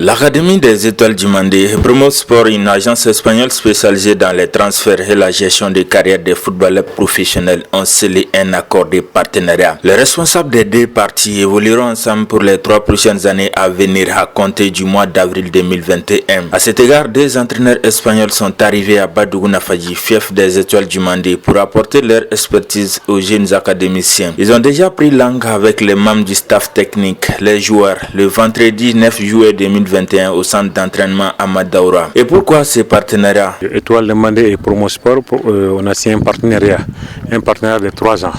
L'Académie des Étoiles du Mandé Promo Sport, une agence espagnole spécialisée dans les transferts et la gestion des carrières des footballeurs professionnels, ont scellé un accord de partenariat. Les responsables des deux parties évolueront ensemble pour les 3 prochaines années à venir à compter du mois d'avril 2021. À cet égard, des entraîneurs espagnols sont arrivés à Badougouna Fadji, fief des Étoiles du Mandé, pour apporter leur expertise aux jeunes académiciens. Ils ont déjà pris langue avec les membres du staff technique, les joueurs, le vendredi 9 juillet 2021 au centre d'entraînement Ahmad Daoura. Et pourquoi ce partenariat? Étoile du Mandé et Promo Sport, on a signé un partenariat de 3 ans.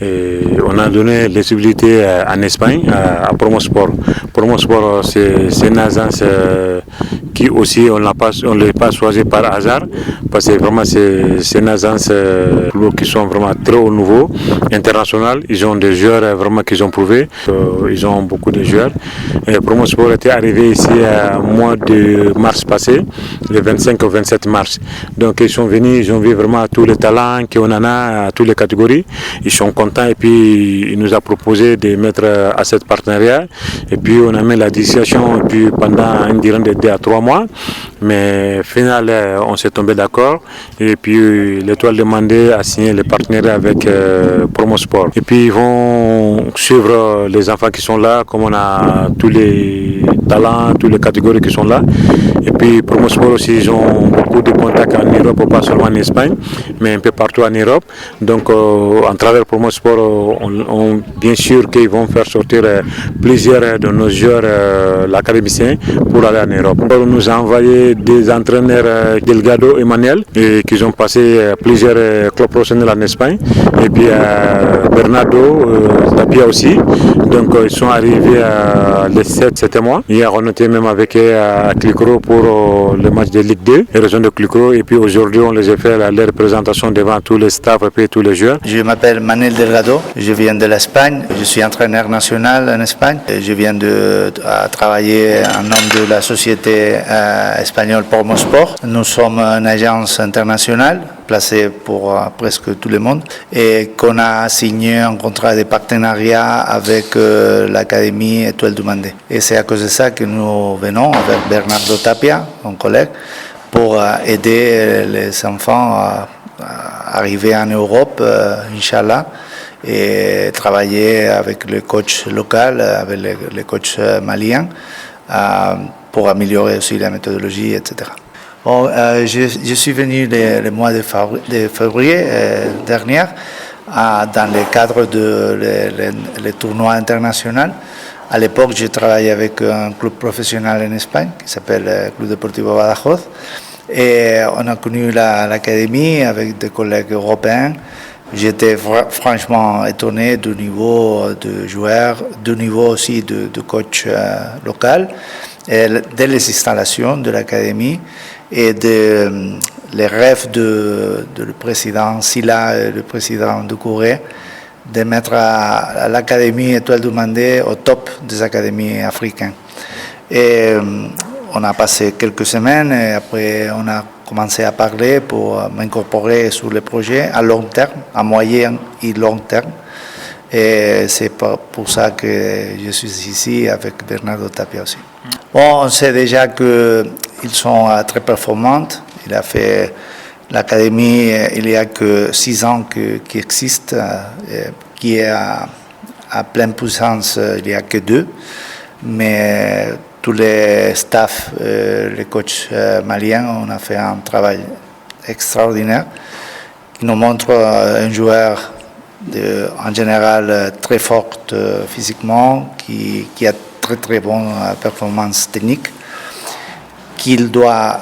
Et on a donné l'éligibilité en Espagne à Promo Sport. Promo Sport, c'est une agence qui aussi, on ne l'a pas choisi par hasard, parce que vraiment c'est une agence qui sont vraiment très haut niveau, international. Ils ont des joueurs vraiment qu'ils ont prouvé. Ils ont beaucoup de joueurs. Et Promo Sport était arrivé ici au mois de mars passé, le 25 au 27 mars. Donc ils sont venus, ils ont vu vraiment tous les talents qu'on en a, à toutes les catégories. Ils sont contents et puis il nous a proposé de mettre à ce partenariat. Et puis on a mis la discussion et puis pendant une durée de 2 à 3 mois. Mais au final, on s'est tombé d'accord. Et puis l'Étoile du Mandé a signé le partenariat avec Promo Sport. Et puis ils vont suivre les enfants qui sont là, comme on a tous les talents, toutes les catégories qui sont là. Et puis Promo Sport aussi, ils ont beaucoup de contacts en Europe, pas seulement en Espagne, mais un peu partout en Europe. Donc en travers Promo Sport, bien sûr qu'ils vont faire sortir plusieurs de nos joueurs, l'académicien, pour aller en Europe. On nous a envoyé des entraîneurs Delgado et Manuel, qui ont passé plusieurs clubs professionnels en Espagne. Et puis Bernardo Tapia aussi. Donc ils sont arrivés le 7 mois. Hier on était même avec Clicro pour le match de Ligue 2, les régions de Clicro. Et puis aujourd'hui on les a fait leur représentation devant tous les staffs et puis tous les joueurs. Je m'appelle Manuel Delgado, je viens de l'Espagne, je suis entraîneur national en Espagne. Je viens de travailler en nom de la société espagnole Promo Sport. Nous sommes une agence internationale placée pour presque tout le monde et qu'on a signé un contrat de partenariat avec l'Académie Étoile du Mandé. Et c'est à cause de ça que nous venons avec Bernardo Tapia, mon collègue, pour aider les enfants à arriver en Europe, Inch'Allah, et travailler avec le coach local, avec les coachs maliens, pour améliorer aussi la méthodologie, etc. Bon, je suis venu le mois de février dernier dans le cadre de le tournoi international. À l'époque, j'ai travaillé avec un club professionnel en Espagne qui s'appelle Club Deportivo Badajoz. Et on a connu l'académie avec des collègues européens. J'étais franchement étonné du niveau de joueurs, du niveau aussi de coach local, et de les installations de l'académie et les rêves de le président Silla et le président de Corée de mettre l'académie Étoile du Mandé au top des académies africaines. Et on a passé quelques semaines et après on a commencé à parler pour m'incorporer sur le projet à long terme, à moyen et long terme. Et c'est pour ça que je suis ici avec Bernardo Tapia aussi. Bon, on sait déjà qu'ils sont très performants. Il a fait l'académie, il n'y a que 6 ans qui existe, qui est à pleine puissance, il n'y a que 2. Mais tous les staffs, les coachs maliens, on a fait un travail extraordinaire qui nous montre un joueur en général très fort physiquement, qui a très bonne performance technique, qu'il doit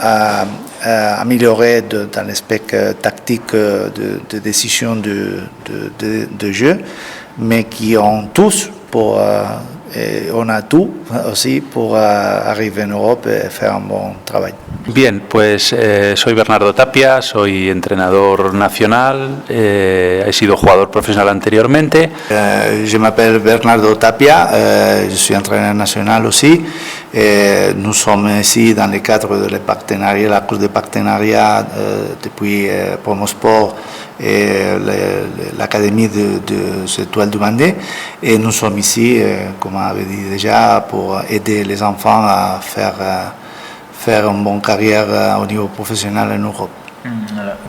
améliorer dans l'aspect tactique de décision de jeu, mais qui ont tous on a tout aussi pour arriver en Europe et faire un bon travail. Bien, pues soy Bernardo Tapia, soy entrenador nacional, he sido jugador profesional anteriormente. Je m'appelle Bernardo Tapia, je suis entraîneur national aussi. Et nous sommes ici dans le cadre de la course de partenariat depuis Promosport et l'académie de cette Étoile du Mandé. Et nous sommes ici, comme on avait dit déjà, pour aider les enfants à faire une bonne carrière au niveau professionnel en Europe.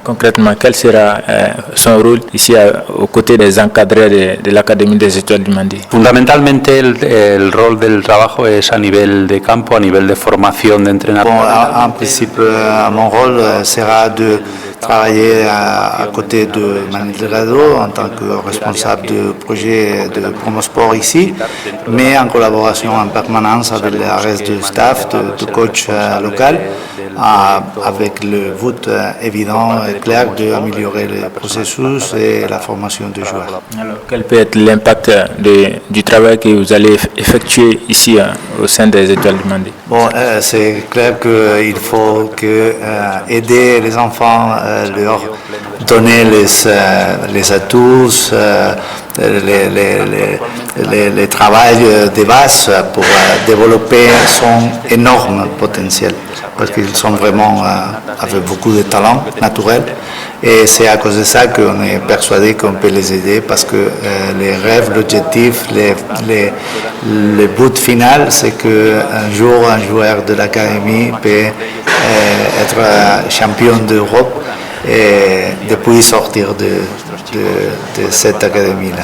Concrètement, quel sera son rôle ici aux côtés des encadrés de l'Académie des Étoiles du Mandé? Fundamentalmente el rol del trabajo es a nivel de campo, a nivel de formación de entrenador. Bon, en principe, mon rôle sera de travailler à côté de Manuel Delgado en tant que responsable de projet de Promosport ici, mais en collaboration en permanence avec le reste du staff, de coach local, avec le but évident et clair d'améliorer le processus et la formation des joueurs. Alors, quel peut être l'impact du travail que vous allez effectuer ici au sein des Étoiles du Mandé? Bon, c'est clair qu'il faut aider les enfants, leur donner les atouts, les travail de base pour développer son énorme potentiel, parce qu'ils sont vraiment avec beaucoup de talent naturel, et c'est à cause de ça qu'on est persuadé qu'on peut les aider, parce que les rêves, l'objectif, le but final, c'est qu'un jour un joueur de l'académie peut être champion d'Europe et depuis sortir de cette académie-là.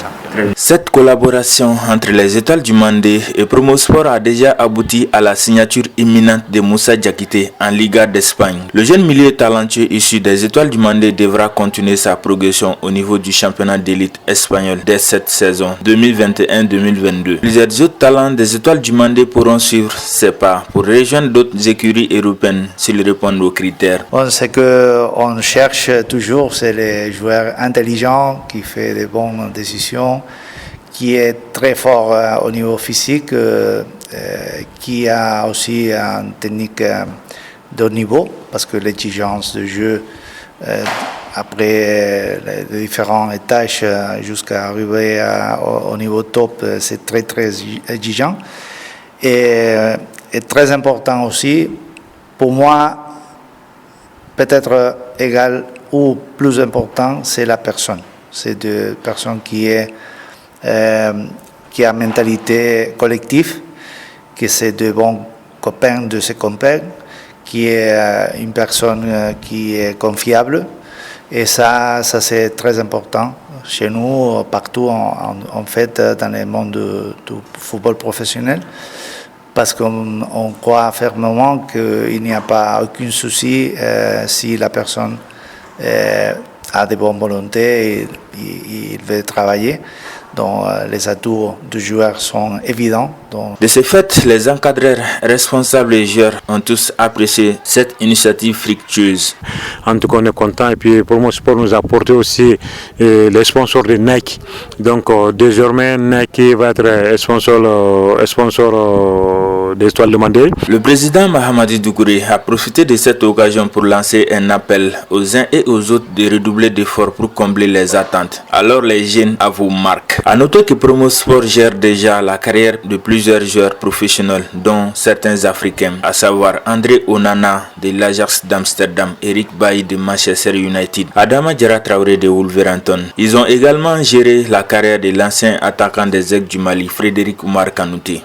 Cette collaboration entre les Étoiles du Mandé et Promosport a déjà abouti à la signature imminente de Moussa Diakité en Liga d'Espagne. Le jeune milieu talentueux issu des Étoiles du Mandé devra continuer sa progression au niveau du championnat d'élite espagnol dès cette saison 2021-2022. Plusieurs autres talents des Étoiles du Mandé pourront suivre ses pas pour rejoindre d'autres écuries européennes s'ils répondent aux critères. Bon, ce qu'on cherche toujours, c'est les joueurs intelligents qui font les bonnes décisions, qui est très fort au niveau physique, qui a aussi une technique de haut niveau, parce que l'exigence de jeu après les différents étages jusqu'à arriver au niveau top, c'est très très exigeant. Et très important aussi, pour moi, peut-être égal ou plus important, c'est la personne. C'est une personne qui a une mentalité collective, qui c'est de bons copains de ses copains, qui est une personne qui est confiable. Et ça c'est très important chez nous, partout en fait dans le monde du football professionnel, parce qu'on croit fermement qu'il n'y a pas aucun souci si la personne a de bonnes volontés et il veut travailler. Donc les atouts du joueur sont évidents. De ce fait, les encadreurs, responsables et joueurs ont tous apprécié cette initiative fructueuse. En tout cas, on est content. Et puis, Promosport nous a apporté aussi les sponsors de Nike. Donc, désormais, Nike va être sponsor des Étoiles du Mandé. Le président Mahamadou Doucouré a profité de cette occasion pour lancer un appel aux uns et aux autres de redoubler d'efforts pour combler les attentes. Alors, les jeunes à vos marques. À noter que Promosport gère déjà la carrière de plusieurs joueurs professionnels, dont certains Africains, à savoir André Onana de l'Ajax d'Amsterdam, Eric Bailly de Manchester United, Adama Diarra Traoré de Wolverhampton. Ils ont également géré la carrière de l'ancien attaquant des Aigles du Mali, Frédéric Oumar Kanouté.